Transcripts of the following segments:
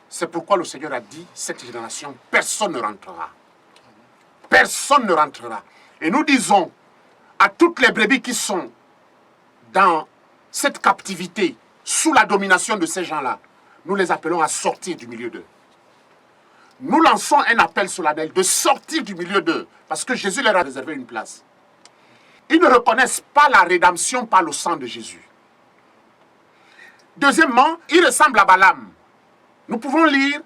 C'est pourquoi le Seigneur a dit, cette génération, personne ne rentrera. Personne ne rentrera. Et nous disons à toutes les brebis qui sont dans cette captivité, sous la domination de ces gens-là, nous les appelons à sortir du milieu d'eux. Nous lançons un appel solennel de sortir du milieu d'eux, parce que Jésus leur a réservé une place. Ils ne reconnaissent pas la rédemption par le sang de Jésus. Deuxièmement, ils ressemblent à Balaam. Nous pouvons lire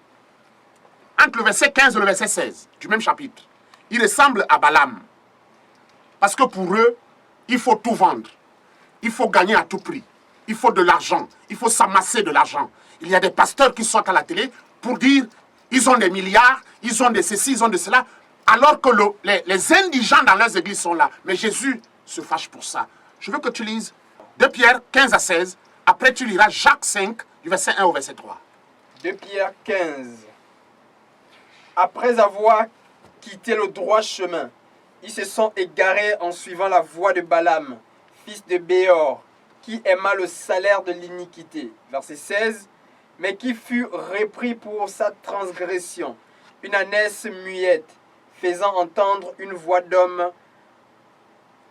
entre le verset 15 et le verset 16 du même chapitre. Ils ressemblent à Balaam. Parce que pour eux, il faut tout vendre. Il faut gagner à tout prix. Il faut de l'argent. Il faut s'amasser de l'argent. Il y a des pasteurs qui sortent à la télé pour dire ils ont des milliards, ils ont de ceci, ils ont de cela, alors que les indigents dans leurs églises sont là. Mais Jésus se fâche pour ça. Je veux que tu lises 2 Pierre 15 à 16. Après, tu liras Jacques 5, du verset 1 au verset 3. 2 Pierre 15. Après avoir quitté le droit chemin, ils se sont égarés en suivant la voie de Balaam, fils de Béor, qui aima le salaire de l'iniquité. Verset 16. Mais qui fut repris pour sa transgression, une ânesse muette, faisant entendre une voix d'homme,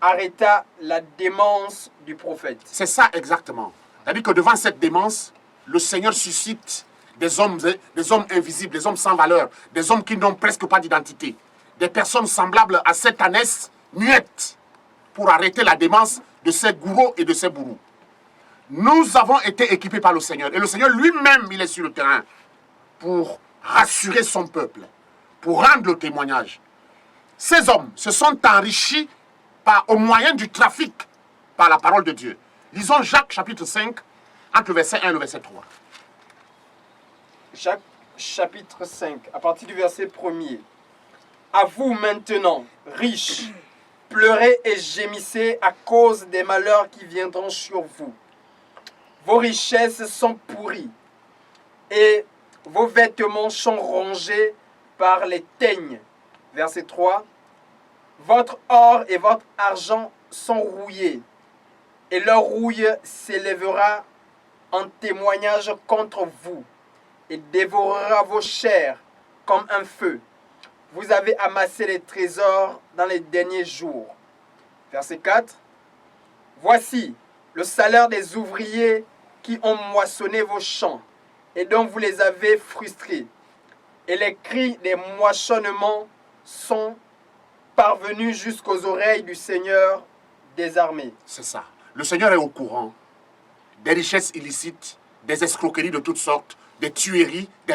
arrêta la démence du prophète. C'est ça exactement. C'est-à-dire que devant cette démence, le Seigneur suscite des hommes invisibles, des hommes sans valeur, des hommes qui n'ont presque pas d'identité, des personnes semblables à cette ânesse muette, pour arrêter la démence de ces gourous et de ces bourrous. Nous avons été équipés par le Seigneur. Et le Seigneur lui-même, il est sur le terrain pour rassurer son peuple, pour rendre le témoignage. Ces hommes se sont enrichis au moyen du trafic par la parole de Dieu. Lisons Jacques chapitre 5, entre le verset 1 et le verset 3. Jacques chapitre 5, à partir du verset 1er. À vous maintenant, riches, pleurez et gémissez à cause des malheurs qui viendront sur vous. Vos richesses sont pourries et vos vêtements sont rongés par les teignes. Verset 3. Votre or et votre argent sont rouillés et leur rouille s'élèvera en témoignage contre vous et dévorera vos chairs comme un feu. Vous avez amassé les trésors dans les derniers jours. Verset 4. Voici le salaire des ouvriers qui ont moissonné vos champs et dont vous les avez frustrés. Et les cris des moissonnements sont parvenus jusqu'aux oreilles du Seigneur des armées. C'est ça. Le Seigneur est au courant des richesses illicites, des escroqueries de toutes sortes, des tueries, des